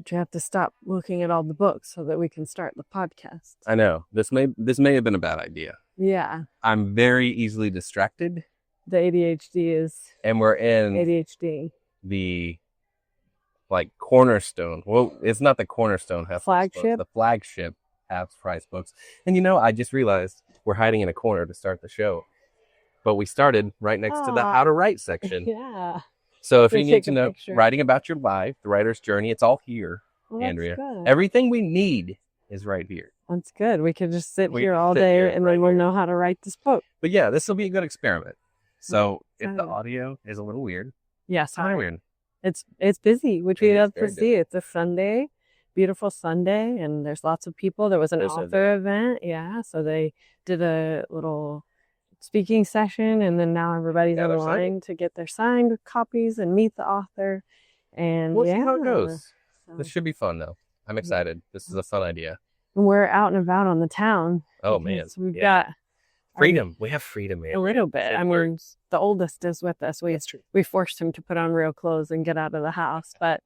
But you have to stop looking at all the books so that we can start the podcast. I know. This may have been a bad idea. Yeah. I'm very easily distracted. The ADHD is And we're in ADHD. the cornerstone. Well, it's not the cornerstone half flagship. Books, the flagship half price books. And I just realized we're hiding in a corner to start the show. But we started right next to the how to write section. Yeah. So if you need to know writing about your life, the writer's journey, it's all here, Andrea. Good. Everything we need is right here. That's good. We could just sit here all day and then we'll know how to write this book. But yeah, this will be a good experiment. So if the audio is a little weird, yes, kind of weird. It's busy, which we love to see. It's a Sunday, beautiful Sunday, and there's lots of people. There was an author event, so they did a little speaking session, and then now everybody's online to get their signed copies and meet the author. And we'll see how it goes. So, this should be fun, though. I'm excited. This is a fun idea. We're out and about on the town. Oh man, so we've got freedom. We have freedom, man. A little bit. I mean, the oldest is with us. We forced him to put on real clothes and get out of the house. But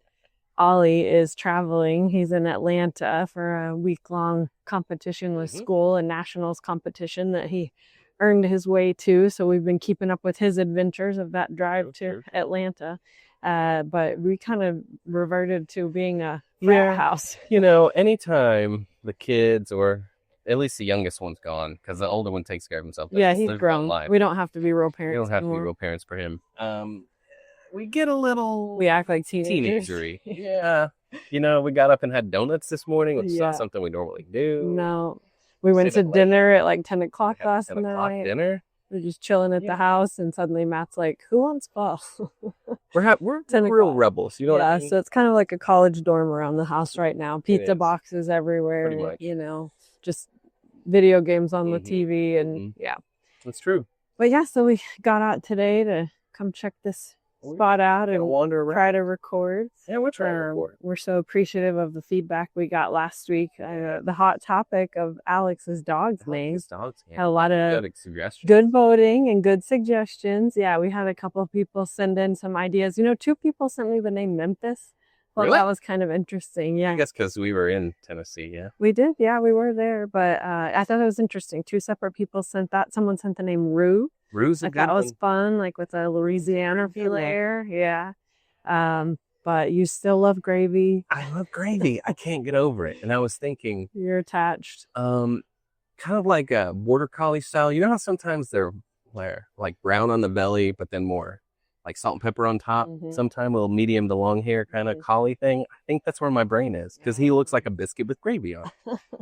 Ollie is traveling. He's in Atlanta for a week-long competition with school, a nationals competition that he earned his way to. So we've been keeping up with his adventures of that drive to Atlanta. But we kind of reverted to being a frat house. Anytime the kids or at least the youngest one's gone, because the older one takes care of himself. Yeah, he's grown. We don't have to be real parents. We don't have to be real parents for him. We get a little. We act like teenagers. Teenagery. Yeah. We got up and had donuts this morning, which is not something we normally do. No. We went to dinner at like 10 o'clock last 10 o'clock night. Dinner. We're just chilling at the house, and suddenly Matt's like, "Who wants ball?" We're real rebels, what I mean? So it's kind of like a college dorm around the house right now. Pizza boxes everywhere, just video games on the TV, and that's true. But so we got out today to come check this spot out and wander around. Try to record. Yeah, we're trying to record. We're so appreciative of the feedback we got last week. The hot topic of Alex's dog's name. Had a lot of good voting and good suggestions. Yeah, we had a couple of people send in some ideas. 2 people sent me the name Memphis. Well, that was kind of interesting. Yeah, I guess because we were in Tennessee. Yeah, we did. Yeah, we were there. But I thought it was interesting. 2 separate people sent that. Someone sent the name Rue. Rue's a good one. That was fun, like with a Louisiana flair. Yeah. But you still love gravy. I love gravy. I can't get over it. And I was thinking, you're attached. Kind of like a border collie style. You know how sometimes they're like brown on the belly, but then more like salt and pepper on top. Sometimes a little medium to long hair kind of collie thing. I think that's where my brain is, because he looks like a biscuit with gravy on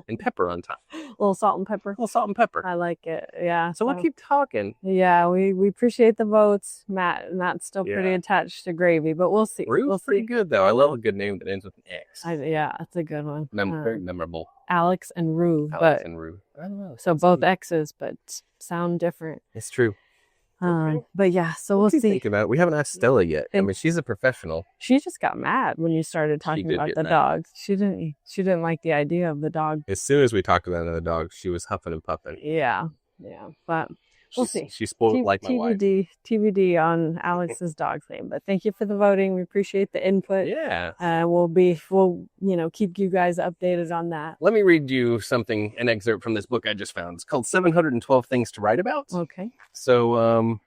and pepper on top. A little salt and pepper. I like it. Yeah. So we'll keep talking. Yeah, we appreciate the votes. Matt's still pretty attached to gravy, but we'll see. Rue's pretty good though. I love a good name that ends with an X. It's a good one. Very memorable. Alex and Rue. I don't know. So both X's, but sound different. It's true. But so we'll see. Think about it. We haven't asked Stella yet. I mean, she's a professional. She just got mad when you started talking about the dogs. She didn't like the idea of the dog. As soon as we talked about another dog, she was huffing and puffing. Yeah. But we'll see. She's spoiled like my wife. TBD on Alex's dog's name. But thank you for the voting. We appreciate the input. Yeah. We'll keep you guys updated on that. Let me read you an excerpt from this book I just found. It's called 712 Things to Write About. Okay. So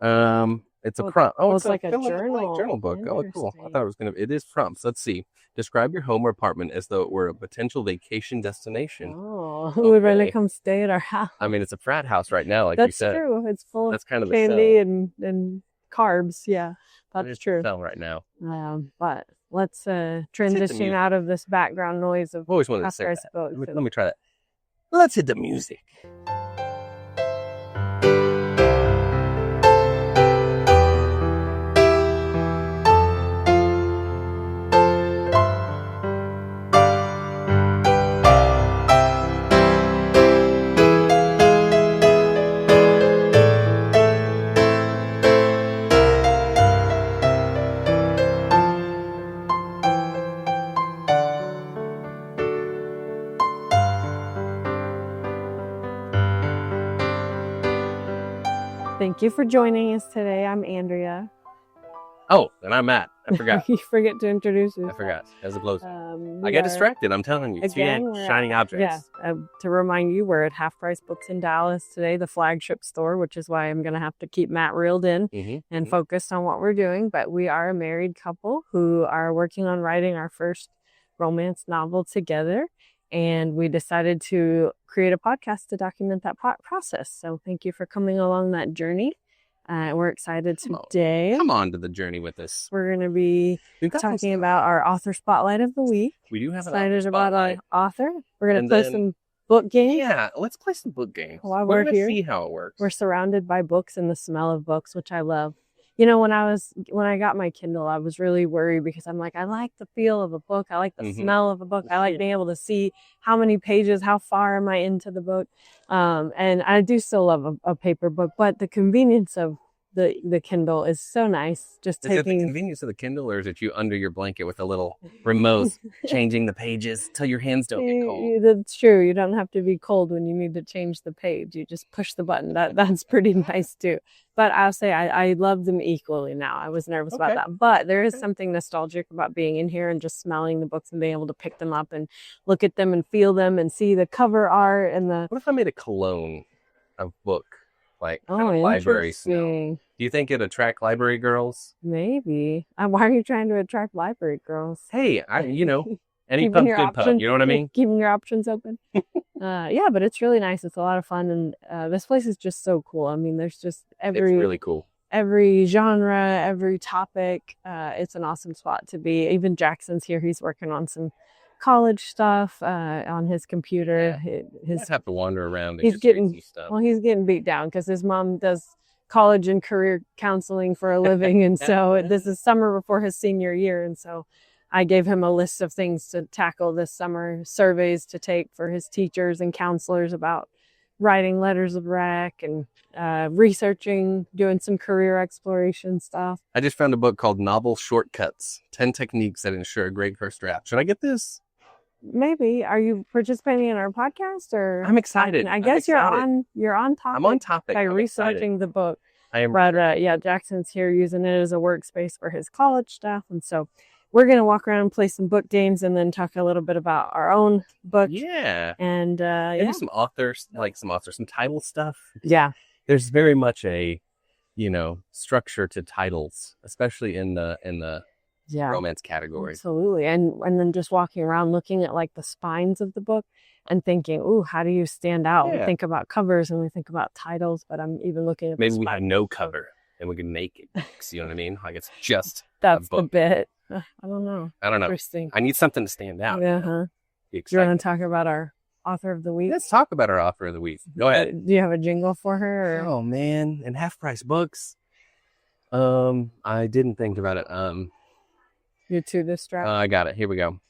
it's a prompt. It's like a journal book. Oh, cool. I thought it is prompts. Let's see. Describe your home or apartment as though it were a potential vacation destination. Oh, who would really come stay at our house? I mean, it's a frat house right now, like you said. That's true. It's full of kind of candy and carbs. Yeah, that's true. Right now. But let's transition out of this background noise of always wanted to say that. Let me try that. Let's hit the music. Thank you for joining us today. I'm Andrea. Oh, and I'm Matt. I forgot. You forget to introduce yourself. I forgot. As a close. I We get are- distracted. I'm telling you. Again, Two we're shining objects. Yeah, to remind you, we're at Half Price Books in Dallas today, the flagship store, which is why I'm going to have to keep Matt reeled in and focused on what we're doing. But we are a married couple who are working on writing our first romance novel together. And we decided to create a podcast to document that process. So thank you for coming along that journey. We're excited today. Come on to the journey with us. We're going to be talking about our author spotlight of the week. We do have an excited author about spotlight. our author. We're going to play some book games. Yeah, let's play some book games. While we're we're here, see how it works. We're surrounded by books and the smell of books, which I love. You know, when I got my Kindle, I was really worried because I'm like, I like the feel of a book. I like the smell of a book. I like being able to see how many pages, how far am I into the book. And I do still love a paper book, but the convenience of the Kindle is so nice. Just is it the convenience of the Kindle, or is it you under your blanket with a little remote changing the pages till your hands don't get cold? That's true. You don't have to be cold when you need to change the page. You just push the button. That's pretty nice too. But I'll say I love them equally now. I was nervous about that. But there is something nostalgic about being in here and just smelling the books and being able to pick them up and look at them and feel them and see the cover art and the... What if I made a cologne of book? Like library smell. Do you think it'd attract library girls? Maybe. Why are you trying to attract library girls? Hey, any pump's good pump. You know what I mean? Keeping your options open. Yeah, but it's really nice. It's a lot of fun, and this place is just so cool. I mean, there's just it's really cool. Every genre, every topic. It's an awesome spot to be. Even Jackson's here. He's working on some college stuff on his computer. He'd have to wander around. He's getting he's getting beat down because his mom does college and career counseling for a living, and so this is summer before his senior year, and so I gave him a list of things to tackle this summer, surveys to take for his teachers and counselors about writing letters of rec and researching, doing some career exploration stuff. I just found a book called Novel Shortcuts, 10 Techniques That Ensure a Great First Draft. Should I get this? Maybe. Are you participating in our podcast, or? I'm excited. I guess you're on topic. I'm on topic by researching the book. I am. But yeah, Jackson's here using it as a workspace for his college stuff, and so we're gonna walk around and play some book games, and then talk a little bit about our own book. Yeah. And maybe some authors, some title stuff. Yeah. There's very much a, structure to titles, especially in the romance category. Absolutely. And then just walking around looking at like the spines of the book and thinking, ooh, how do you stand out? We think about covers and we think about titles, but I'm even looking at maybe we have no cover and we can make it. You know what I mean? Like it's just that's the bit. I don't know. Interesting. I need something to stand out. Yeah. Do you want to talk about our author of the week? Let's talk about our author of the week. Go ahead. Do you have a jingle for her? Or? Oh man, and Half Price Books. I didn't think about it. You're too distracted. I got it. Here we go.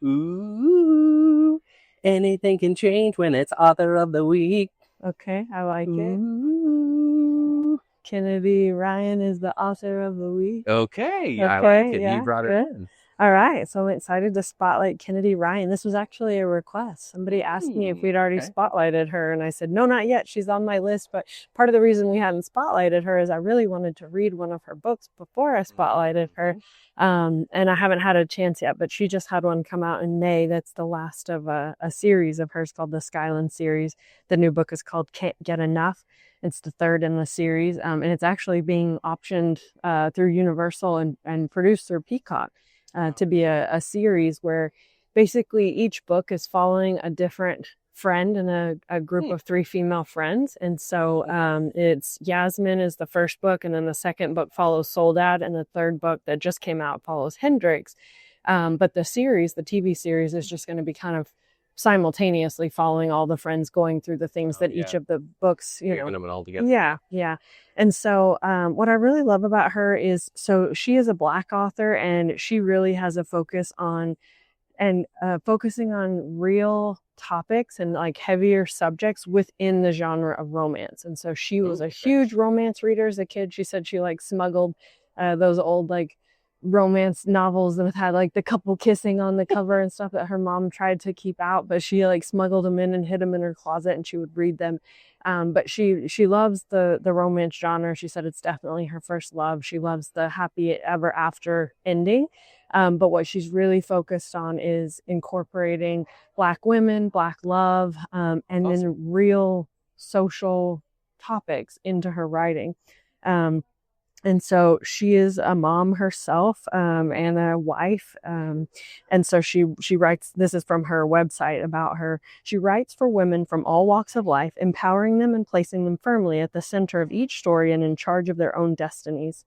Ooh, anything can change when it's author of the week. Okay, I like it. Kennedy Ryan is the author of the week. Okay, I like it. You brought it in. All right, so I'm excited to spotlight Kennedy Ryan. This was actually a request. Somebody asked me if we'd already spotlighted her, and I said, no, not yet. She's on my list, but part of the reason we hadn't spotlighted her is I really wanted to read one of her books before I spotlighted her, and I haven't had a chance yet, but she just had one come out in May. That's the last of a series of hers called the Skyland series. The new book is called Can't Get Enough. It's the third in the series, and it's actually being optioned through Universal and produced through Peacock. To be a series where basically each book is following a different friend and a group of 3 female friends. And so it's Yasmin is the first book, and then the second book follows Soledad, and the third book that just came out follows Hendrix. But the TV series, is just going to be kind of simultaneously following all the friends going through the things that each of the books, them all together. Yeah. And so what I really love about her is, so she is a Black author, and she really has a focus on focusing on real topics and like heavier subjects within the genre of romance. And so she was a huge romance reader as a kid. She said she like smuggled those old like romance novels that had like the couple kissing on the cover and stuff that her mom tried to keep out, but she like smuggled them in and hid them in her closet, and she would read them. But she loves the romance genre. She said it's definitely her first love. She loves the happy ever after ending. But what she's really focused on is incorporating Black women, Black love, and then real social topics into her writing. And so she is a mom herself, and a wife. And so she writes, this is from her website about her. She writes for women from all walks of life, empowering them and placing them firmly at the center of each story and in charge of their own destinies.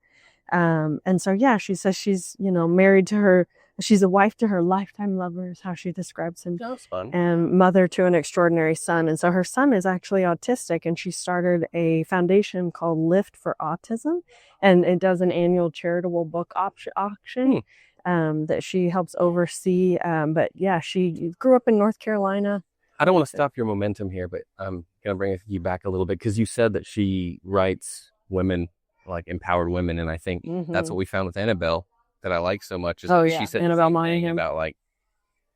And so, yeah, she says she's, married to her. She's a wife to her lifetime lover, is how she describes him. That was fun. And mother to an extraordinary son. And so her son is actually autistic, and she started a foundation called Lift for Autism. And it does an annual charitable book auction that she helps oversee. But yeah, she grew up in North Carolina. I don't want to stop your momentum here, but I'm going to bring you back a little bit, because you said that she writes women, like empowered women. And I think that's what we found with Annabelle that I like so much. Is she said Annabelle Monaghan about like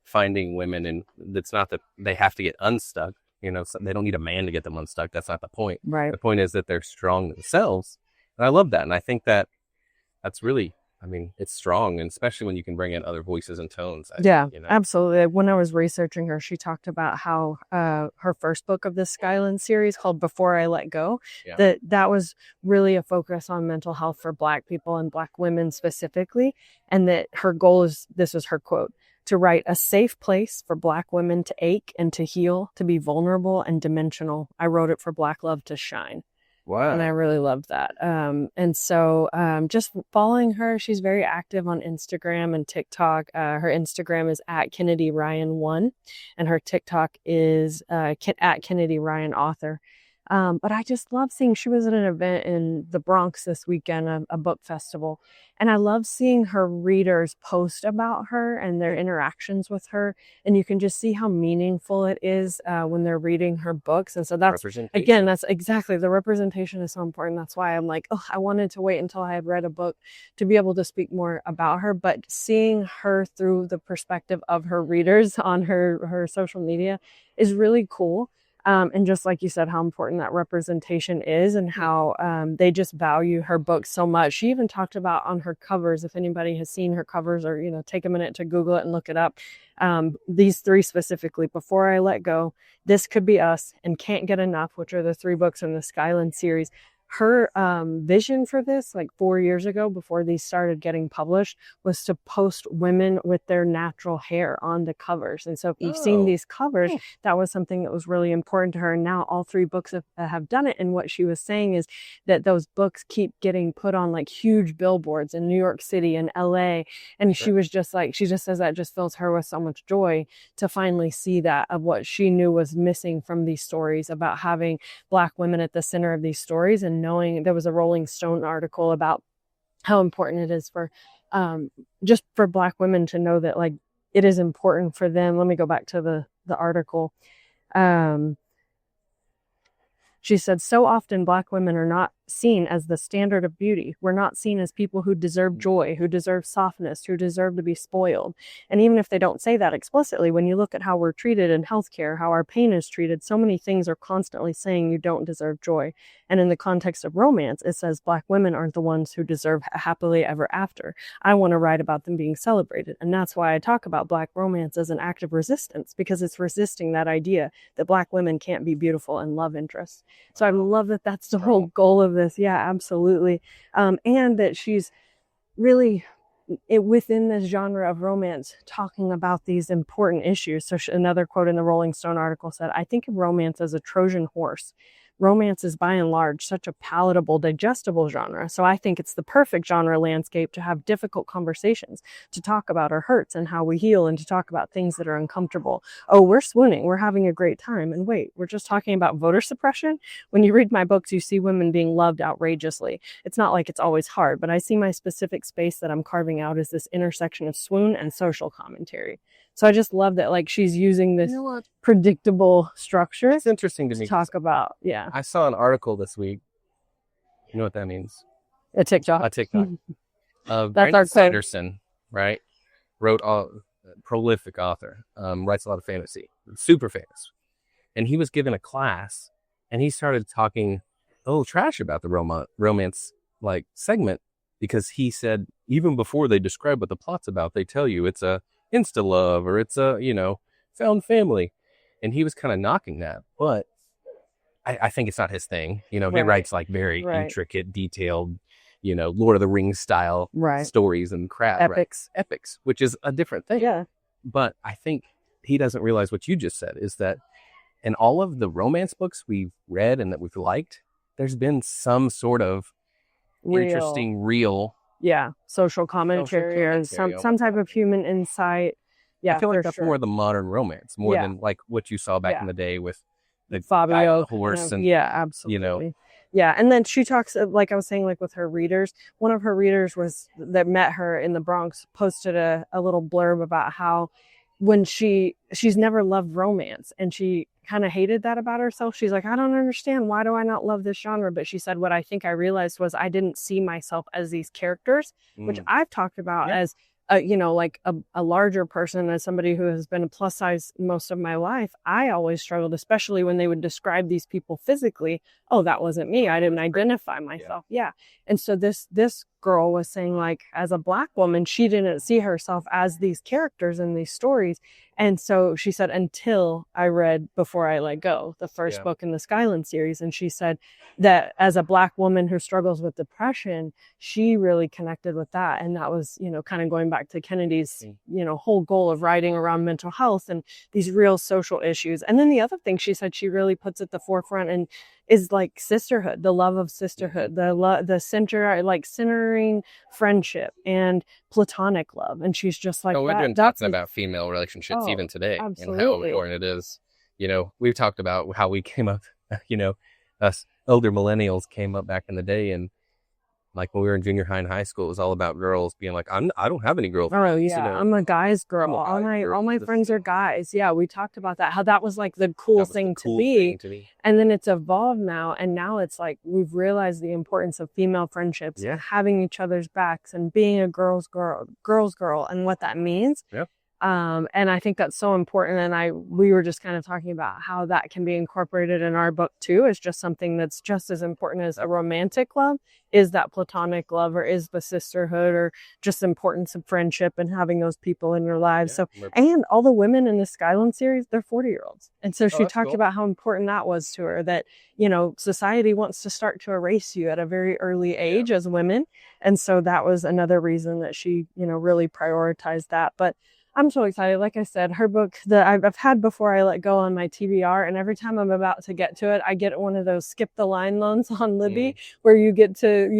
finding women, and it's not that they have to get unstuck. So they don't need a man to get them unstuck. That's not the point. Right. The point is that they're strong themselves. And I love that. And I think that that's really, it's strong, and especially when you can bring in other voices and tones. Absolutely. When I was researching her, she talked about how her first book of this Skyland series, called Before I Let Go, that was really a focus on mental health for Black people and Black women specifically. And that her goal is, this was her quote, to write a safe place for Black women to ache and to heal, to be vulnerable and dimensional. I wrote it for Black love to shine. Wow. And I really loved that. And so just following her, she's very active on Instagram and TikTok. Her Instagram is at Kennedy Ryan 1, and her TikTok is at Kennedy Ryan Author. But I just love seeing, she was at an event in the Bronx this weekend, a book festival. And I love seeing her readers post about her and their interactions with her. And you can just see how meaningful it is when they're reading her books. And so that's, again, that's exactly, the representation is so important. That's why I'm like, I wanted to wait until I had read a book to be able to speak more about her. But seeing her through the perspective of her readers on her social media is really cool. And just like you said, how important that representation is, and how they just value her books so much. She even talked about on her covers, if anybody has seen her covers, or, take a minute to Google it and look it up. These three specifically, Before I Let Go, This Could Be Us, and Can't Get Enough, which are the three books in the Skyland series. Her vision for this, like 4 years ago, before these started getting published, was to post women with their natural hair on the covers. And so if you've seen these covers, that was something that was really important to her. And now all three books have done it. And what she was saying is that those books keep getting put on like huge billboards in New York City and LA. And she was just like, she just says that just fills her with so much joy to finally see that, of what she knew was missing from these stories, about having Black women at the center of these stories. And knowing, there was a Rolling Stone article about how important it is for just for Black women to know that, like, it is important for them. Let me go back to the article. She said, so often Black women are not seen as the standard of beauty. We're not seen as people who deserve joy, who deserve softness, who deserve to be spoiled. And even if they don't say that explicitly, when you look at how we're treated in healthcare, how our pain is treated, so many things are constantly saying you don't deserve joy. And in the context of romance, it says Black women aren't the ones who deserve happily ever after. I want to write about them being celebrated. And that's why I talk about Black romance as an act of resistance, because it's resisting that idea that Black women can't be beautiful and love interests. So I love that that's the whole goal of this. Yeah, absolutely. And that she's really within this genre of romance talking about these important issues. So another quote in the Rolling Stone article said, I think of romance as a Trojan horse. Romance is by and large such a palatable, digestible genre. So I think it's the perfect genre landscape to have difficult conversations, to talk about our hurts and how we heal, and to talk about things that are uncomfortable. Oh, we're swooning. We're having a great time. And wait, we're just talking about voter suppression? When you read my books, you see women being loved outrageously. It's not like it's always hard, but I see my specific space that I'm carving out as this intersection of swoon and social commentary. So I just love that, like, she's using this predictable structure. It's interesting to me. Talk about, I saw an article this week. You know what that means? A TikTok. A TikTok. Brandon Sanderson, right? Wrote prolific author, writes a lot of fantasy, super famous. And he was given a class and he started talking a little trash about the romance like segment, because he said, even before they describe what the plot's about, they tell you it's a insta love or it's a, found family. And he was kind of knocking that, but I think it's not his thing. He writes like very intricate, detailed, Lord of the Rings style stories and crap. Epics, which is a different thing. Yeah. But I think he doesn't realize what you just said, is that in all of the romance books we've read and that we've liked, there's been some sort of interesting, real. Yeah. Social commentary or some type of human insight. Yeah. I feel like that's more the modern romance, more than like what you saw back in the day with the Fabio horse and absolutely. Yeah. And then she talks, like I was saying, like with her readers, one of her readers that met her in the Bronx posted a little blurb about how when she's never loved romance, and she kind of hated that about herself. She's like, I don't understand. Why do I not love this genre? But she said, what I think I realized was I didn't see myself as these characters, which I've talked about as like a larger person, as somebody who has been a plus size most of my life. I always struggled, especially when they would describe these people physically. Oh, that wasn't me. I didn't identify myself. Yeah. And so this girl was saying, like, as a Black woman, she didn't see herself as these characters in these stories. And so she said, until I read Before I Let Go, the first book in the Skyland series. And she said that as a Black woman who struggles with depression, she really connected with that. And that was, kind of going back to Kennedy's, whole goal of writing around mental health and these real social issues. And then the other thing she said she really puts at the forefront and is like sisterhood, the love of sisterhood, the centering friendship and platonic love. And she's just like, we're doing talking about female relationships even today, absolutely. And how important it is. We've talked about how we came up, us older millennials came up back in the day, and like when we were in junior high and high school, it was all about girls being like, I don't have any girlfriends. Oh yeah, I'm a guy's girl. All my friends are guys. Yeah, we talked about that. How that was like the cool thing to be. And then it's evolved now, and now it's like we've realized the importance of female friendships, having each other's backs, and being a girl's girl, and what that means. Yeah. And I think that's so important. And we were just kind of talking about how that can be incorporated in our book too. It's just something that's just as important as a romantic love is that platonic love, or is the sisterhood, or just the importance of friendship and having those people in your lives. And all the women in the Skyland series, they're 40-year-olds. And so she talked about how important that was to her, that, society wants to start to erase you at a very early age as women. And so that was another reason that she, really prioritized that. But I'm so excited. Like I said, her book that I've had Before I Let Go on my TBR, and every time I'm about to get to it, I get one of those skip the line loans on Libby, where you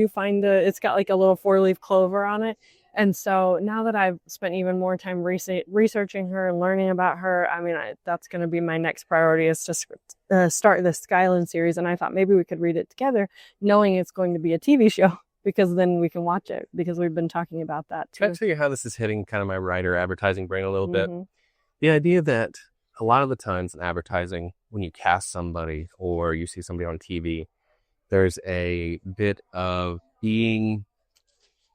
find it's got like a little 4-leaf clover on it. And so now that I've spent even more time researching her and learning about her, I mean, that's going to be my next priority, is to start the Skyland series. And I thought maybe we could read it together, knowing it's going to be a TV show, because then we can watch it, because we've been talking about that too. Can I tell you how this is hitting kind of my writer advertising brain a little bit? The idea that a lot of the times in advertising, when you cast somebody or you see somebody on TV, there's a bit of being,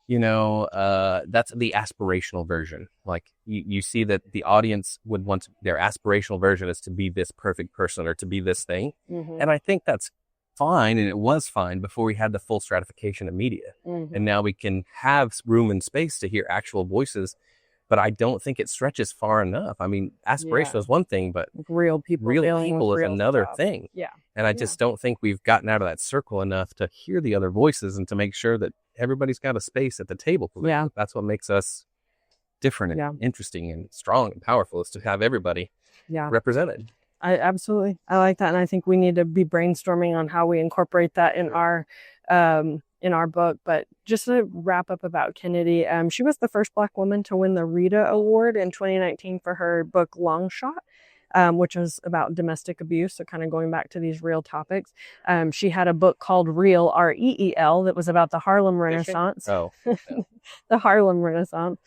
that's the aspirational version. Like you see that the audience would want their aspirational version is to be this perfect person or to be this thing. And I think that's fine, and it was fine before we had the full stratification of media. And now we can have room and space to hear actual voices, but I don't think it stretches far enough. I mean, aspirational is one thing, but real people is another thing. Yeah. And I just don't think we've gotten out of that circle enough to hear the other voices and to make sure that everybody's got a space at the table for them. Yeah. That's what makes us different and interesting and strong and powerful, is to have everybody represented. I like that. And I think we need to be brainstorming on how we incorporate that in our book. But just to wrap up about Kennedy, she was the first Black woman to win the Rita Award in 2019 for her book Long Shot, which was about domestic abuse. So kind of going back to these real topics. She had a book called Reel, REEL, that was about the Harlem Renaissance. The Harlem Renaissance.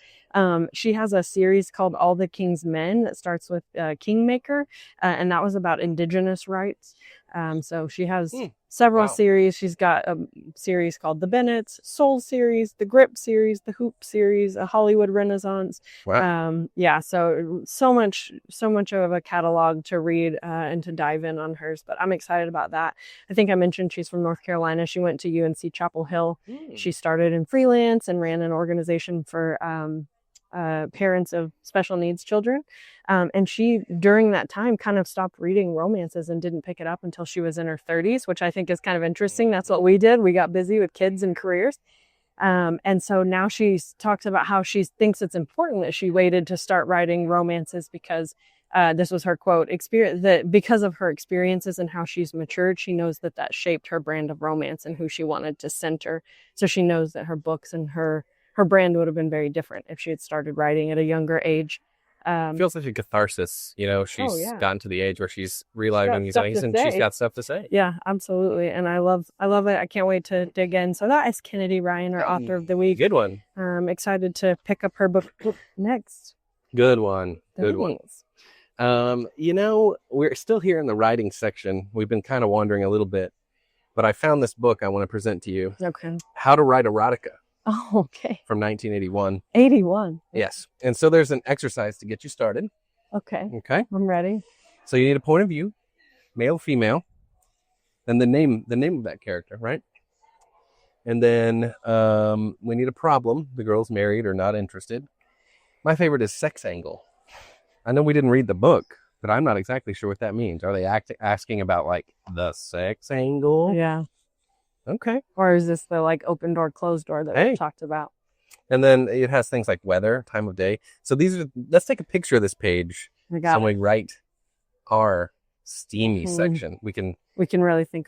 She has a series called All the King's Men that starts with Kingmaker, and that was about indigenous rights. So she has several series. She's got a series called The Bennets, Soul series, the Grip series, the Hoop series, a Hollywood Renaissance. Wow. So much of a catalog to read and to dive in on hers. But I'm excited about that. I think I mentioned she's from North Carolina. She went to UNC Chapel Hill. She started in freelance and ran an organization for parents of special needs children. And she, during that time, kind of stopped reading romances and didn't pick it up until she was in her 30s, which I think is kind of interesting. That's what we did. We got busy with kids and careers. And so now she talks about how she thinks it's important that she waited to start writing romances because this was her quote, because of her experiences and how she's matured, she knows that shaped her brand of romance and who she wanted to center. So she knows that her books and her brand would have been very different if she had started writing at a younger age. Feels like a catharsis, she's gotten to the age where she's reliving these things and she's got stuff to say. Yeah, absolutely. And I love it. I can't wait to dig in. So that is Kennedy Ryan, our author of the week. Good one. I'm excited to pick up her book next. Good one. Good one. We're still here in the writing section. We've been kind of wandering a little bit, but I found this book I want to present to you. Okay. How to Write Erotica. Oh, okay. From 1981. 81. Yes. And so there's an exercise to get you started. Okay. Okay. I'm ready. So you need a point of view, male, female, then the name of that character, right? And then we need a problem. The girl's married or not interested. My favorite is sex angle. I know we didn't read the book, but I'm not exactly sure what that means. Are they asking about like the sex angle? Yeah. Okay. Or is this the like open door, closed door that we talked about? And then it has things like weather, time of day. So let's take a picture of this page. We write our steamy section. We can really think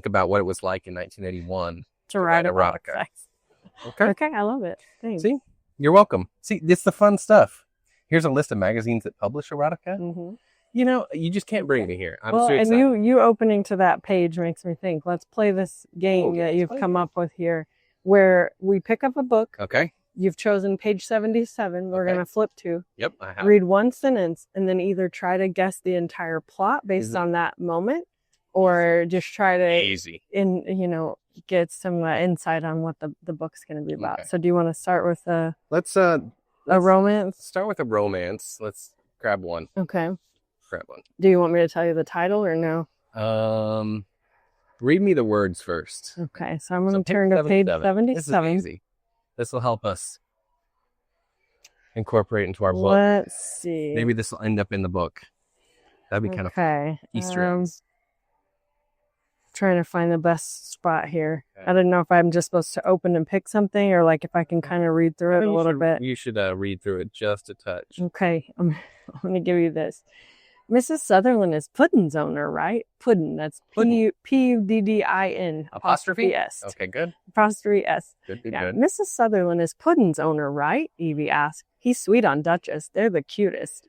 about what it was like in 1981 to write erotica. Sex. Okay. Okay, I love it. Thanks. See, you're welcome. See, it's the fun stuff. Here's a list of magazines that publish erotica. Mm-hmm. You just can't bring me here. I'm so and excited. you opening to that page makes me think. Let's play this game that you've come up with here, where we pick up a book. Okay. You've chosen page 77. We're going to flip to. Yep, I have. Read one sentence and then either try to guess the entire plot based on that moment, or just try to get some insight on what the book's going to be about. Okay. So do you want to start with a romance? Start with a romance. Let's grab one. Okay. Grab one. Do you want me to tell you the title or no? Read me the words first. Okay, so I'm going to turn to page 77. This is easy. This will help us incorporate into our book. Let's see. Maybe this will end up in the book. That'd be kind of fun. Easter eggs. Trying to find the best spot here. Okay. I don't know if I'm just supposed to open and pick something or like if I can kind of read through it a little bit. You should read through it just a touch. Okay, I'm going to give you this. Mrs. Sutherland is Puddin's owner, right? Puddin. That's Puddin. Apostrophe S. Okay, good. Apostrophe S. Good. Mrs. Sutherland is Puddin's owner, right? Evie asked. He's sweet on Duchess. They're the cutest.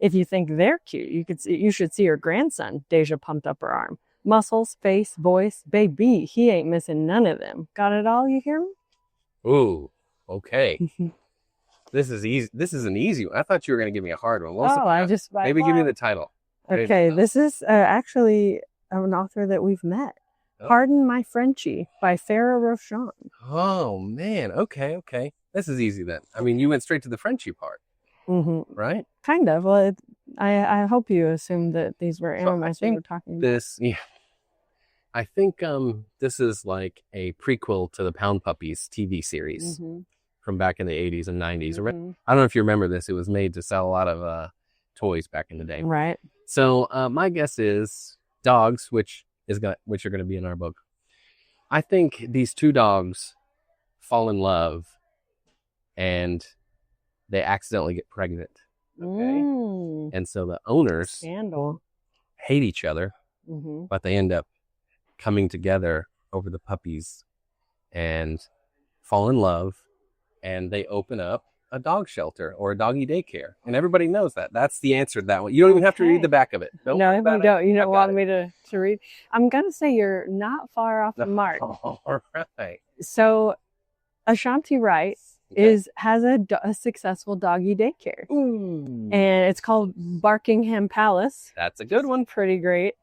If you think they're cute, you should see her grandson. Deja pumped up her arm. Muscles, face, voice, baby. He ain't missing none of them. Got it all, you hear me? Ooh, okay. This is easy. This is an easy one. I thought you were going to give me a hard one. Maybe give me the title. Okay, this is actually an author that we've met. Oh. Pardon My Frenchie by Farah Rochon. Oh, man. Okay. This is easy then. I mean, you went straight to the Frenchie part, right? Kind of. Well, I hope you assumed that these were animals we were talking about. I think this is like a prequel to the Pound Puppies TV series. From back in the 80s and 90s. I don't know if you remember this. It was made to sell a lot of toys back in the day. Right. So my guess is dogs, which are going to be in our book. I think these two dogs fall in love and they accidentally get pregnant. Okay. And so the owners Scandal. Hate each other, but they end up coming together over the puppies and fall in love. And they open up a dog shelter or a doggy daycare. And everybody knows that. That's the answer to that one. You don't even have to read the back of it. No, you don't. You don't want me to read. I'm going to say you're not far off the mark. All right. So Ashanti Wright has a successful doggy daycare. Ooh. And it's called Barkingham Palace. That's a good one. Pretty great.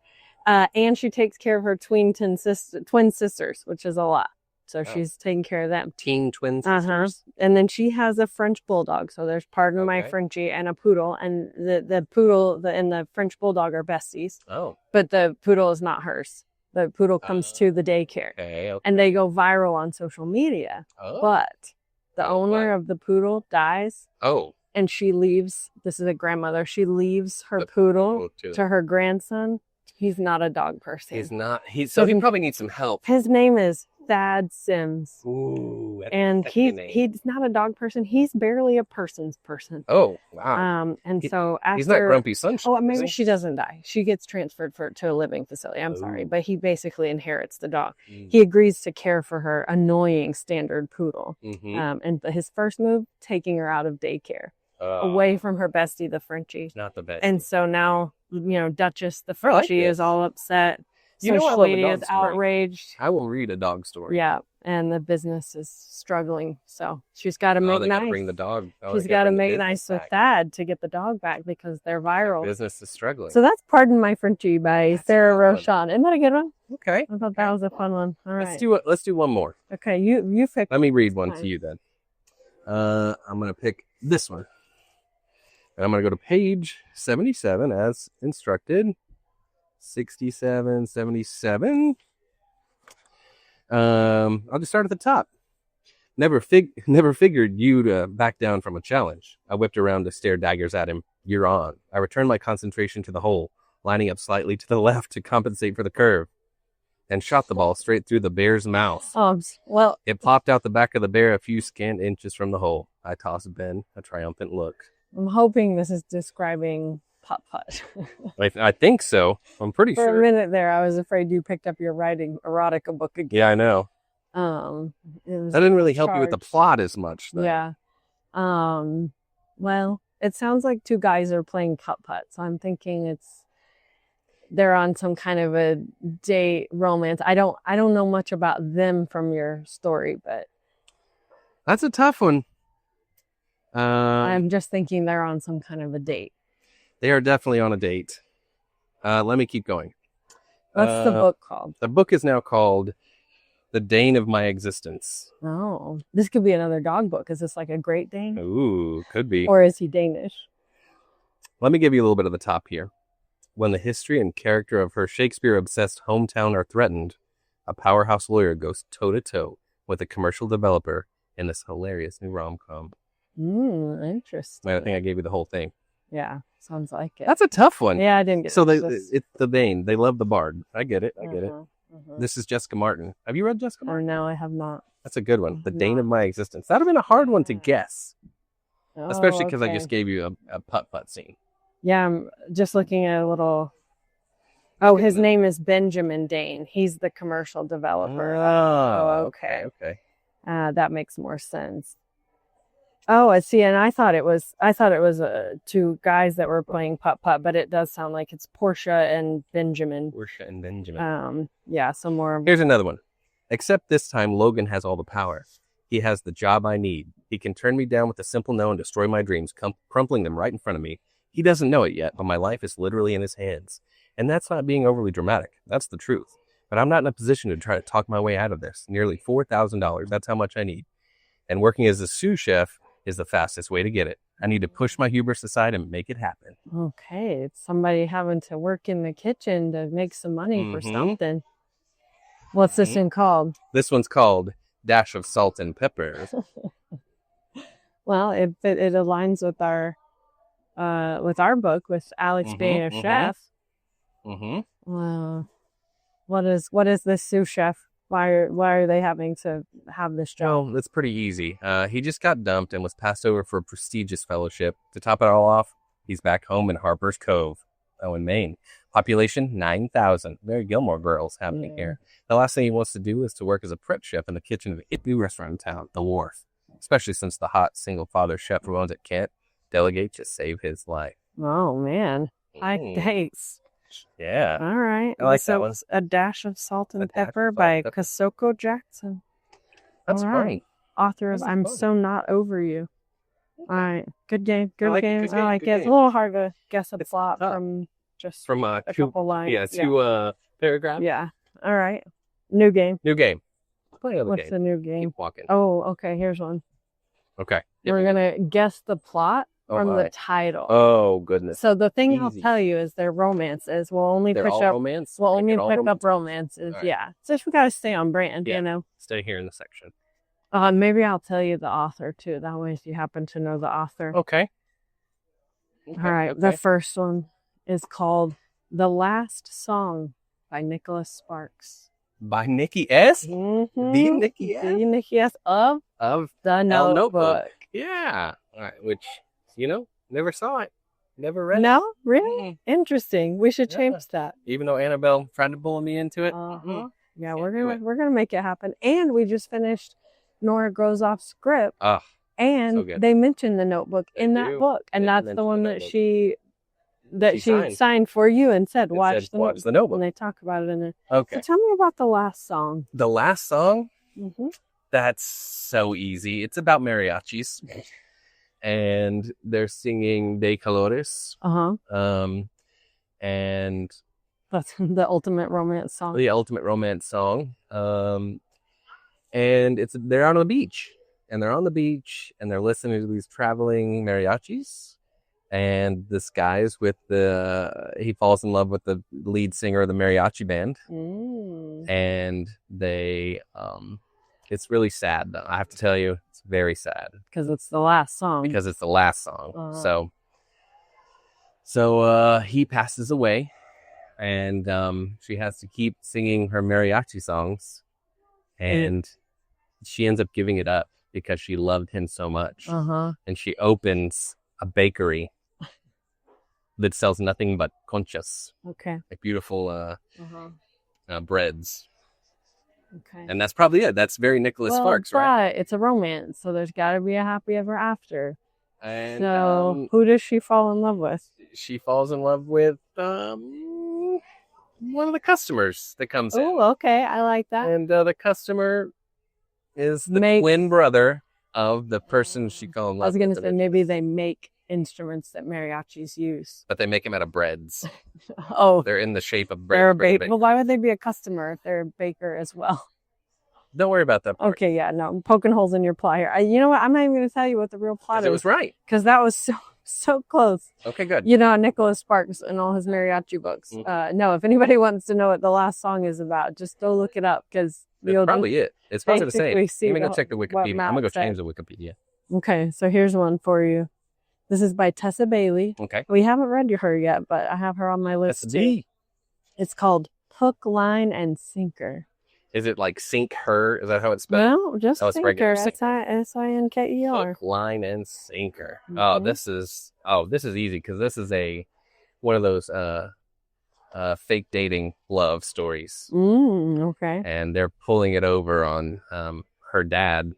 And she takes care of her twin sisters, which is a lot. So she's taking care of them. Teen twin sisters. And then she has a French bulldog. So there's Pardon My Frenchie and a poodle. And the poodle and the French bulldog are besties. Oh. But the poodle is not hers. The poodle comes to the daycare. Okay. And they go viral on social media. Oh. But the owner of the poodle dies. Oh. And she leaves, this is a grandmother, she leaves her poodle to her grandson. He's not a dog person. He's not. So he probably needs some help. His name is Thad Sims. Ooh, and he's not a dog person. He's barely a person's person. Oh, wow. So after... He's not Grumpy Sunshine. Oh, maybe she doesn't die. She gets transferred to a living facility. I'm sorry. But he basically inherits the dog. He agrees to care for her annoying standard poodle. And his first move, taking her out of daycare. Away from her bestie, the Frenchie. Not the bestie. And so now, Duchess, the Frenchie, is all upset. So Lady is outraged. I will read a dog story. Yeah, and the business is struggling. So she's got to make nice. Bring the dog. She's got to make nice with Thad to get the dog back because they're viral. The business is struggling. So that's Pardon My Frenchie by Sarah Roshan. Isn't that a good one? Okay. I thought that was a fun one. All right. Let's do one more. Okay, you pick. Let me read one to you then. I'm gonna pick this one. And I'm going to go to page 77 as instructed. 67, 77. I'll just start at the top. Never figured you'd back down from a challenge. I whipped around to stare daggers at him. You're on. I returned my concentration to the hole, lining up slightly to the left to compensate for the curve, and shot the ball straight through the bear's mouth. Well, it popped out the back of the bear a few scant inches from the hole. I tossed Ben a triumphant look. I'm hoping this is describing putt-putt. I think so. I'm pretty sure. For a minute there, I was afraid you picked up your writing erotica book again. Yeah, I know. That didn't really help you with the plot as much, though. Yeah. Well, it sounds like two guys are playing putt-putt, so I'm thinking they're on some kind of a date romance. I don't know much about them from your story, but that's a tough one. I'm just thinking they're on some kind of a date. They are definitely on a date. Let me keep going. What's the book called? The book is now called The Dane of My Existence. Oh, this could be another dog book. Is this like a Great Dane? Ooh, could be. Or is he Danish? Let me give you a little bit of the top here. When the history and character of her Shakespeare-obsessed hometown are threatened, a powerhouse lawyer goes toe-to-toe with a commercial developer in this hilarious new rom-com. Interesting. I think I gave you the whole thing. Yeah, sounds like it. That's a tough one. Yeah, I didn't get it. So it's the Dane. They love the bard. I get it. Mm-hmm. This is Jessica Martin. Have you read Jessica Martin? No, I have not. That's a good one. The Dane of My Existence. That would have been a hard one to guess. Especially because I just gave you a putt-putt scene. Yeah, I'm just looking at a little... Oh, his name is Benjamin Dane. He's the commercial developer. Oh, okay. That makes more sense. Oh, I see. And I thought it was two guys that were playing putt-putt, but it does sound like it's Portia and Benjamin. Yeah, some more. Here's another one. Except this time, Logan has all the power. He has the job I need. He can turn me down with a simple no and destroy my dreams, crumpling them right in front of me. He doesn't know it yet, but my life is literally in his hands. And that's not being overly dramatic. That's the truth. But I'm not in a position to try to talk my way out of this. Nearly $4,000. That's how much I need. And working as a sous chef is the fastest way to get it. I need to push my hubris aside and make it happen. Okay. It's somebody having to work in the kitchen to make some money for something. What's this one called? This one's called Dash of Salt and Pepper. Well, it aligns with our book, with Alex being a chef. What is this sous chef? Why are they having to have this job? Well, it's pretty easy. He just got dumped and was passed over for a prestigious fellowship. To top it all off, he's back home in Harper's Cove, in Maine. Population 9,000. Very Gilmore Girls happening here. The last thing he wants to do is to work as a prep chef in the kitchen of a new restaurant in town, The Wharf. Especially since the hot single father chef who owns it can't delegate to save his life. Oh man, high stakes. Yeah. All right. I like that one. A Dash of Salt and Pepper by Kosoko Jackson. That's fine. Author of I'm So Not Over You. All right. Good game. Good game. I like it. It's a little hard to guess a plot from just from a couple lines. Yeah, 2 paragraphs. Yeah. All right. New game. New game. Play another What's game. the new game? Keep walking. Oh, okay. Here's one. Okay. We're gonna guess the plot from the title. Oh goodness. So the thing I'll Easy. tell you is they're romances. We'll only They're pick all up romance. We'll only all pick romance? up romances. Right. Yeah. So we gotta stay on brand, Yeah. you know. Stay here in the section. Maybe I'll tell you the author too. That way, if you happen to know the author. Okay. All right. The first one is called "The Last Song" by Nicholas Sparks. By Nikki S. Mm-hmm. The Nikki S. The Nikki S. of the Notebook. Yeah. All right. Which never saw it, never read it. No, really interesting. We should change that. Even though Annabelle tried to pull me into it. Yeah, we're gonna make it happen. And we just finished Nora Grozoff's script. And so good. they mentioned the Notebook in that book, and that's the one that she signed for you and said, watch the Notebook. And they talk about it in there. Okay. So tell me about the last song. The last song? Mm-hmm. That's so easy. It's about mariachis. And they're singing De Colores. And that's the ultimate romance song. The ultimate romance song. And they're out on the beach. And they're on the beach and they're listening to these traveling mariachis. And this guy's he falls in love with the lead singer of the mariachi band. And they, it's really sad though. I have to tell you, it's very sad. Because it's the last song. So he passes away and she has to keep singing her mariachi songs. And she ends up giving it up because she loved him so much. And she opens a bakery that sells nothing but conchas. Okay. Like beautiful breads. Okay. And that's probably it. That's very Nicholas Sparks, right? But it's a romance, so there's got to be a happy ever after. And so who does she fall in love with? She falls in love with one of the customers that comes in. Oh, okay. I like that. And the customer is the twin brother of the person she fell in love with. I was going to say maybe they make instruments that mariachis use. But they make them out of breads. Oh. They're in the shape of bread. Well, why would they be a customer if they're a baker as well? Don't worry about that part. Okay, yeah, no. I'm poking holes in your plot here. You know what? I'm not even going to tell you what the real plot is. It was right. Because that was so close. Okay, good. Nicholas Sparks and all his mariachi books. No, if anybody wants to know what the last song is about, just go look it up because that's probably it. It's probably the same. Let me go check the Wikipedia. I'm going to go change the Wikipedia. Okay, so here's one for you. This is by Tessa Bailey. Okay. We haven't read her yet, but I have her on my list too. It's called Hook, Line, and Sinker. Is it like sink her? Is that how it's spelled? No, just Sinker. S-I-N-K-E-R. Hook, line, and sinker. Mm-hmm. This is easy because this is one of those fake dating love stories. Okay. And they're pulling it over on her dad,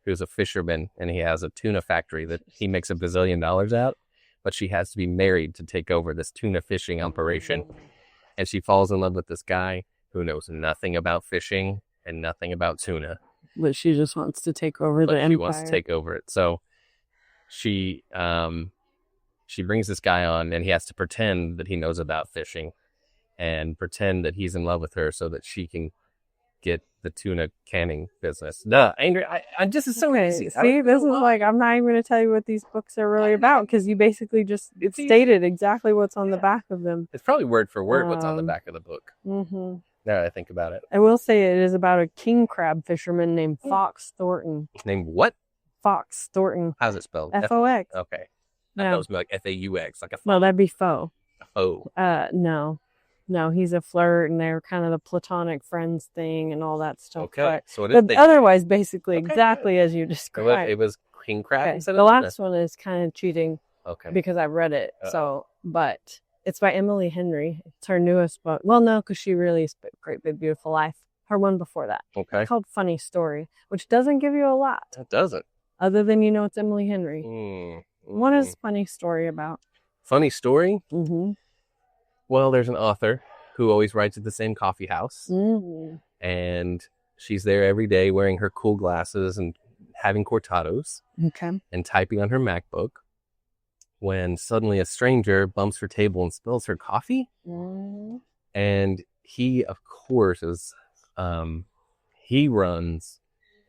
who's a fisherman, and he has a tuna factory that he makes $1 bazillion out, but she has to be married to take over this tuna fishing operation. And she falls in love with this guy who knows nothing about fishing and nothing about tuna. But she just wants to take over the empire. She wants to take over it. So she brings this guy on, and he has to pretend that he knows about fishing and pretend that he's in love with her so that she can get the tuna canning business. Andrea, this is so easy. See, this is like, I'm not even going to tell you what these books are really about because you basically just stated exactly what's on the back of them. It's probably word for word what's on the back of the book. Mm-hmm. Now that I think about it. I will say it is about a king crab fisherman named Fox Thornton. Named what? Fox Thornton. How's it spelled? F-O-X. Okay. I thought it was like F-A-U-X. Like a well, that'd be faux. Oh. No, he's a flirt, and they're kind of the platonic friends thing and all that stuff. Okay, but otherwise, basically, exactly as you described. It was king crab. Okay. The last one is kind of cheating. Okay. Because I read it. But it's by Emily Henry. It's her newest book. Well, no, because she released Great Big Beautiful Life. Her one before that. Okay. It's called Funny Story, which doesn't give you a lot. It doesn't. Other than it's Emily Henry. What is Funny Story about? Funny Story? Mm-hmm. Well, there's an author who always writes at the same coffee house. Mm-hmm. And she's there every day wearing her cool glasses and having cortados. Okay. And typing on her MacBook. when suddenly a stranger bumps her table and spills her coffee. And he, of course, is he runs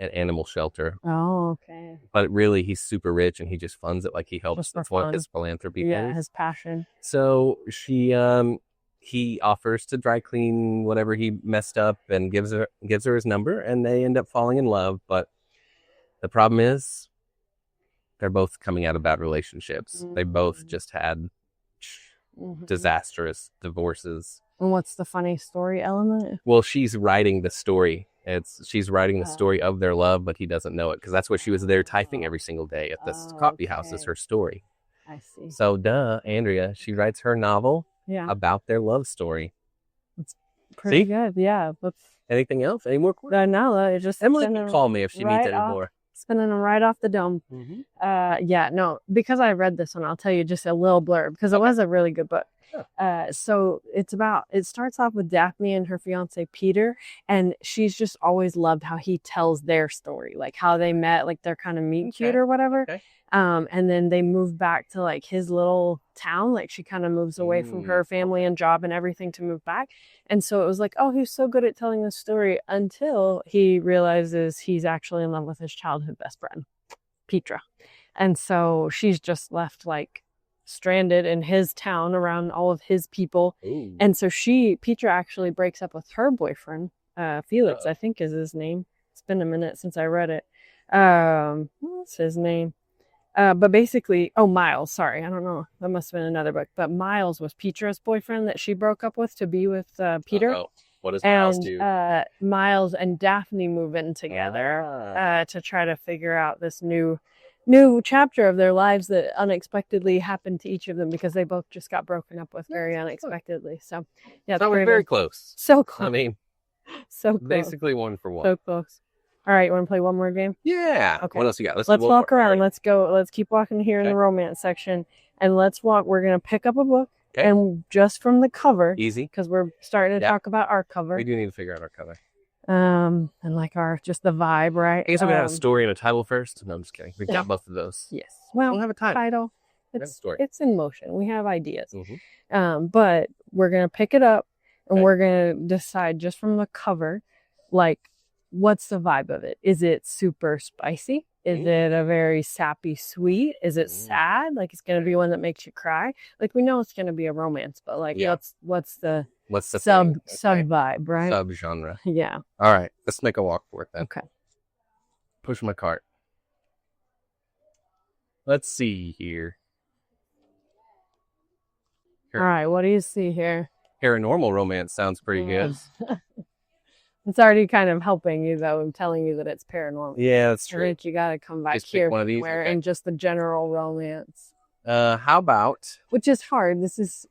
an animal shelter. Oh, okay. But really, he's super rich and he just funds it. Like he helps. That's one of his philanthropy things. His passion. So he offers to dry clean whatever he messed up and gives her his number, and they end up falling in love. But the problem is they're both coming out of bad relationships. They both just had disastrous divorces. And what's the funny story element? Well, she's writing the story. She's writing the story of their love, but he doesn't know it because that's what she was there typing every single day at this coffee house is her story. I see. So, Andrea, she writes her novel about their love story. It's pretty good, yeah. But anything else? Any more questions? No, it's just Emily can call me if she needs any more. Spinning them right off the dome. Because I read this one, I'll tell you just a little blurb because it was a really good book. So it starts off with Daphne and her fiance Peter, and she's just always loved how he tells their story, like how they met, like they're kind of meet cute or whatever. And then they move back to like his little town, like she kind of moves away from her family and job and everything to move back. And so it was like, oh, he's so good at telling the story until he realizes he's actually in love with his childhood best friend, Petra. And so she's just left like stranded in his town around all of his people. Ooh. And so Petra actually breaks up with her boyfriend, Felix, I think is his name. It's been a minute since I read it. What's his name? But basically, Miles, sorry, I don't know. That must have been another book. But Miles was Petra's boyfriend that she broke up with to be with Peter. What does Miles do? Miles and Daphne move in together to try to figure out this new chapter of their lives that unexpectedly happened to each of them because they both just got broken up with very unexpectedly. So, yeah. So we're very close. So close. I mean, so close. Basically one for one. So close. All right, you want to play one more game? Yeah. Okay. What else you got? Let's walk around. Right. Let's go. Let's keep walking here in the romance section, and let's walk. We're gonna pick up a book, and just from the cover, easy, because we're starting to talk about our cover. We do need to figure out our cover. And like just the vibe, right? I guess we're gonna have a story and a title first. No, I'm just kidding. We got both of those. Yes. Well, we'll have a title. It's in motion. We have ideas. But we're gonna pick it up, and we're gonna decide just from the cover, like, what's the vibe of it? Is it super spicy? Is it a very sappy sweet? Is it sad? Like it's gonna be one that makes you cry? Like we know it's gonna be a romance, but like what's the sub vibe, right? Sub genre. Yeah. All right, let's make a walk for it then. Okay. Push my cart. Let's see here. All right, what do you see here? Paranormal romance sounds pretty good. It's already kind of helping you, though. I'm telling you that it's paranormal. Yeah, that's true. I think you got to come back here in just the general romance. How about? Which is hard.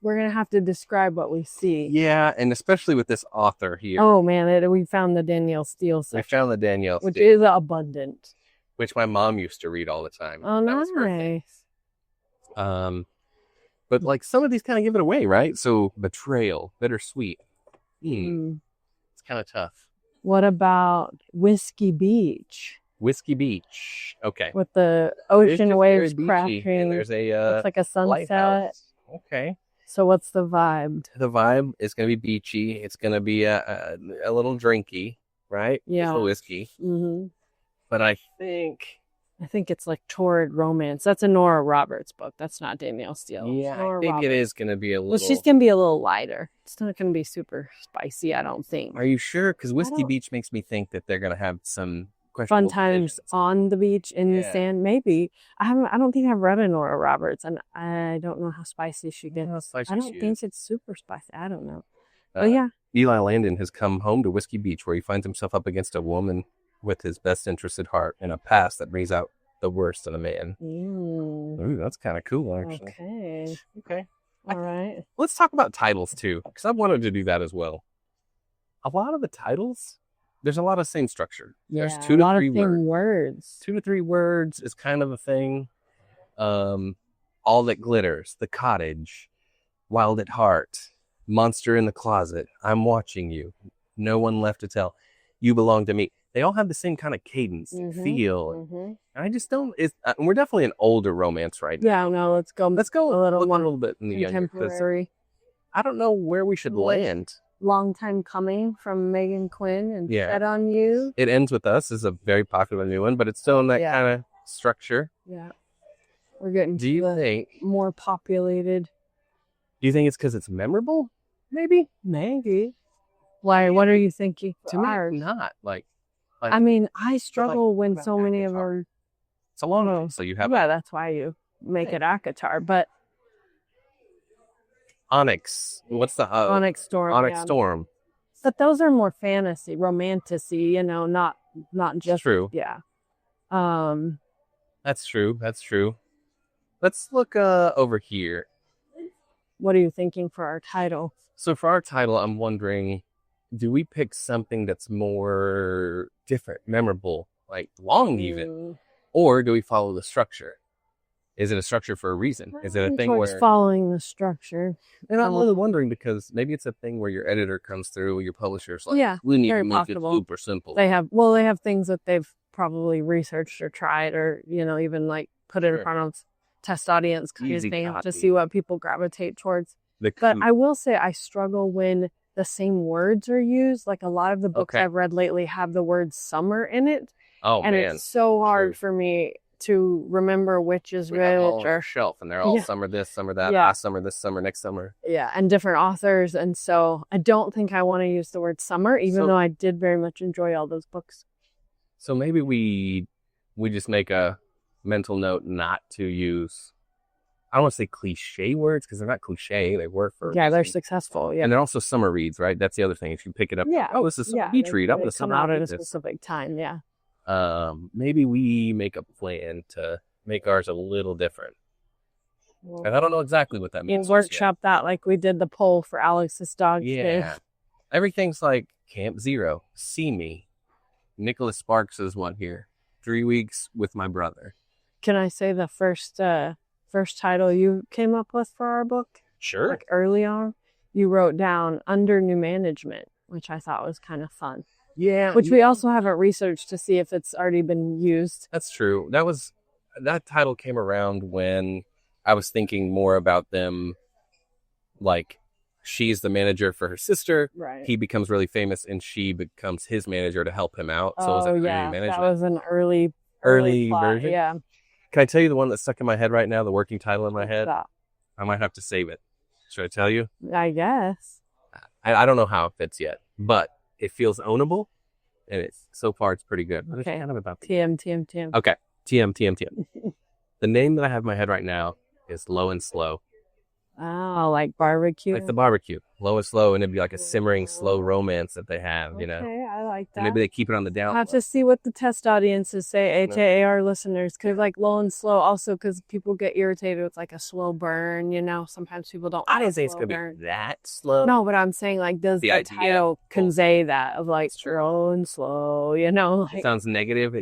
We're going to have to describe what we see. Yeah, and especially with this author here. Oh, man. We found the Danielle Steele section. We found the Danielle Steele. Which is abundant. Which my mom used to read all the time. Oh, nice. But like some of these kind of give it away, right? So betrayal, bittersweet. It's kind of tough. What about Whiskey Beach? Whiskey Beach. Okay. With the ocean waves crashing. And there's it's like a sunset. Lighthouse. Okay. So what's the vibe? The vibe is going to be beachy. It's going to be a little drinky, right? Yeah. Just a whiskey. Mm-hmm. But I think it's like torrid romance. That's a Nora Roberts book. That's not Danielle Steele. Yeah, I think it is going to be a little... Well, she's going to be a little lighter. It's not going to be super spicy, I don't think. Are you sure? Because Whiskey Beach makes me think that they're going to have some fun times on the beach in the sand. Maybe. I don't think I've read a Nora Roberts, and I don't know how spicy she gets. I don't think it's super spicy. I don't know. But yeah. Eli Landon has come home to Whiskey Beach, where he finds himself up against a woman with his best interest at heart and a past that brings out the worst in a man. Ooh, that's kind of cool, actually. Okay. All right. Let's talk about titles, too, because I've wanted to do that as well. A lot of the titles, there's a lot of same structure. There's 2 to 3 words. 2 to 3 words is kind of a thing. All That Glitters, The Cottage, Wild at Heart, Monster in the Closet, I'm Watching You, No One Left to Tell, You Belong to Me. they all have the same kind of cadence and feel. Mm-hmm. And I just don't. We're definitely an older romance right now. Yeah, no, let's go a little more little bit in the younger. contemporary. I don't know where we should land. Long Time Coming from Megan Quinn and Yeah. Set on You. It Ends With Us is a very popular new one, but it's still in that kind of structure. Yeah. We're getting Do you think more populated? Do you think it's because it's memorable? Maybe. Why? What are you thinking? To me, not like. I mean, I struggle when so many of our. It's a long one, so you have. Yeah, that's why you make it ACOTAR, but. Onyx. What's the Onyx Storm? Onyx Storm. But those are more fantasy, romantic-y, you know, not just true. Yeah. That's true. Let's look over here. What are you thinking for our title? So for our title, I'm wondering, do we pick something that's more different, memorable, like long even, or do we follow the structure? Is it a structure for a reason? Is it a thing where following the structure? And I'm really wondering because maybe it's a thing where your editor comes through, your publisher's like, we need to make it super simple. They have things that they've probably researched or tried, or even like put it in front of test audience kind of thing to see what people gravitate towards. But I will say I struggle when the same words are used. Like a lot of the books I've read lately have the word summer in it. Oh, and it's so hard for me to remember which is which. Or our shelf, and they're all summer this, summer that, last summer, this summer, next summer. Yeah, and different authors. And so I don't think I want to use the word summer, even though I did very much enjoy all those books. So maybe we just make a mental note not to use, I don't want to say cliche words because they're not cliche. They work for they're successful. Yeah, and they're also summer reads, right? That's the other thing. If you pick it up, this is a beach read. I'm going to come out at a specific time. Yeah. Maybe we make a plan to make ours a little different. And I don't know exactly what that means. We'll workshop that like we did the poll for Alex's dog. Yeah. Everything's like Camp Zero, See Me. Nicholas Sparks is one here. 3 weeks with my brother. Can I say the first title you came up with for our book? Sure. Like early on, you wrote down Under New Management, which I thought was kind of fun. Yeah. Which we also haven't researched to see if it's already been used. That's true. That title came around when I was thinking more about them, like she's the manager for her sister. Right. He becomes really famous and she becomes his manager to help him out. So it was that was an early version. Yeah. Can I tell you the one that's stuck in my head right now, the working title in my head? Stop. I might have to save it. Should I tell you? I guess. I don't know how it fits yet, but it feels ownable, and so far it's pretty good. Okay. Kind of about TM. Okay. TM. The name that I have in my head right now is Low and Slow. Oh, like barbecue? Like the barbecue. Low and slow, and it'd be like a simmering, slow romance that they have, Okay, I like that. And maybe they keep it on the down. I'll have to see what the test audiences say, HAAR listeners, because like low and slow, also because people get irritated with like a slow burn, Sometimes people don't. I didn't say it's going to be that slow. No, but I'm saying like, does the title convey that of like slow and slow, Like, it sounds negative.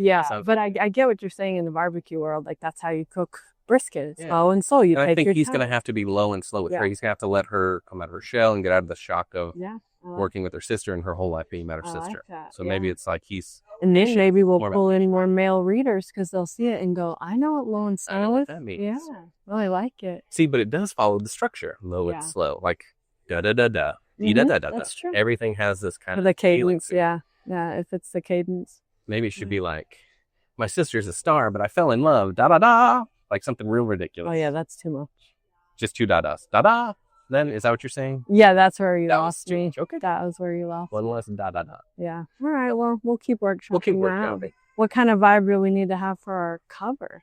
But I get what you're saying in the barbecue world. Like that's how you cook brisket. It's slow and slow. I think he's going to have to be low and slow with her. He's going to have to let her come out of her shell and get out of the shock of working with her sister and her whole life being about her sister. Like so maybe it's like he's... And then maybe we'll pull in more male readers because they'll see it and go, I know what low and slow is. I know what that means. Yeah. Well, I like it. See, but it does follow the structure. Low and slow. Like da-da-da-da. Da-da-da-da. That's true. Everything has this kind of the cadence. Yeah, if it's the cadence. Maybe it should be like, my sister's a star, but I fell in love. Da-da-da. Like something real ridiculous. Oh, yeah, that's too much. Just two da-das. Da-da. Then, is that what you're saying? Yeah, that's where you lost me. Okay. That was where you lost. One less da-da-da. Yeah. All right, well, we'll keep workshopping that. What kind of vibe do we need to have for our cover?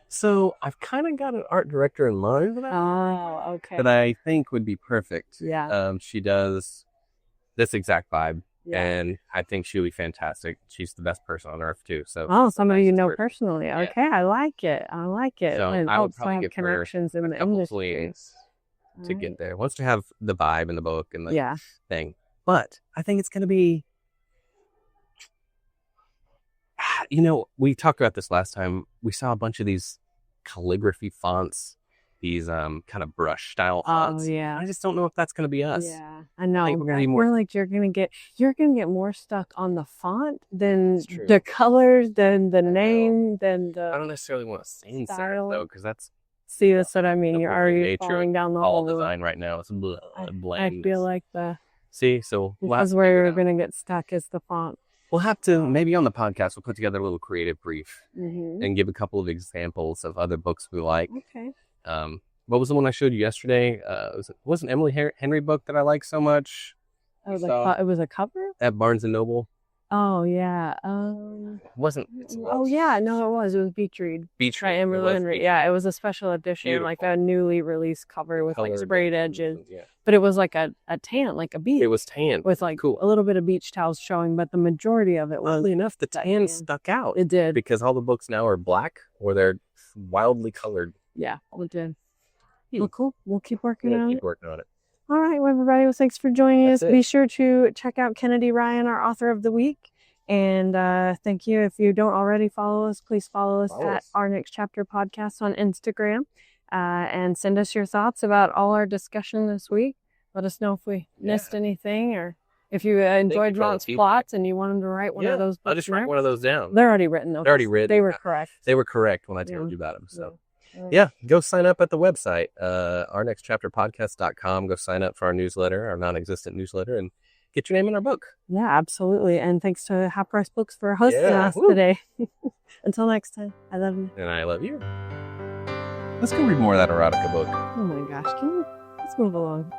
So, I've kind of got an art director in mind for that. Oh, okay. That I think would be perfect. Yeah. She does this exact vibe. Yeah. And I think she'll be fantastic. She's the best person on earth too. So some of you know personally. Okay, yeah. I like it. So and I would probably have connections in the industry to get there. Wants to have the vibe in the book and the thing. But I think it's going to be. We talked about this last time. We saw a bunch of these calligraphy fonts, these kind of brush style Oh fonts. yeah. I just don't know if that's going to be us. Yeah, I know. think we're gonna I be feel more- like you're gonna get more stuck on the font than It's true. the colors, than the know. name, than I the don't necessarily want to say style. though, because that's See, that's what I mean. the You're whole already nature falling of down the all hole. design right now. It's I bland. feel like See, so that's where we're gonna get stuck is the font. we'll have to maybe on the podcast we'll put together a little creative brief Mm-hmm. and give a couple of examples of other books we like. Okay. What was the one I showed you yesterday? Wasn't Emily Henry book that I like so much Oh, saw- it was a cover. at Barnes and Noble? Oh yeah. Wasn't Oh yeah. No, it was Beach Read Beach by Read. It Emily was Henry. Beach Yeah, it was a special edition, like Beautiful. a newly released cover with like Colored sprayed and- edges. Yeah, But it was like a tan, like a beach. it was tan with like cool. a little bit of beach towels showing, but the majority of it was Oddly enough, the that tan tan. stuck out. It did. Because all the books now are black or they're wildly colored. Yeah, it did. Well, cool. We'll keep working Yeah, on keep it. working on it. All right, well, everybody. Well, thanks for joining That's us. it. Be sure to check out Kennedy Ryan, our author of the week. And thank you. If you don't already follow us, please follow us at Our Next Chapter Podcast on Instagram. And send us your thoughts about all our discussion this week. Let us know if we missed anything or if you enjoyed you for all the Ron's feedback. plots and you want him to write one of those books. I'll just write next. one of those down. They're already written, though. They're already written. They were correct. They were correct when I told Yeah. you about them. So Yeah. go sign up at the website, ournextchapterpodcast.com. Go sign up for our newsletter, our non-existent newsletter, and get your name in our book. Yeah, absolutely. And thanks to Half Price Books for hosting Yeah, us woo. today. Until next time, I love you. And I love you. Let's go read more of that erotica book. Oh my gosh, let's move along.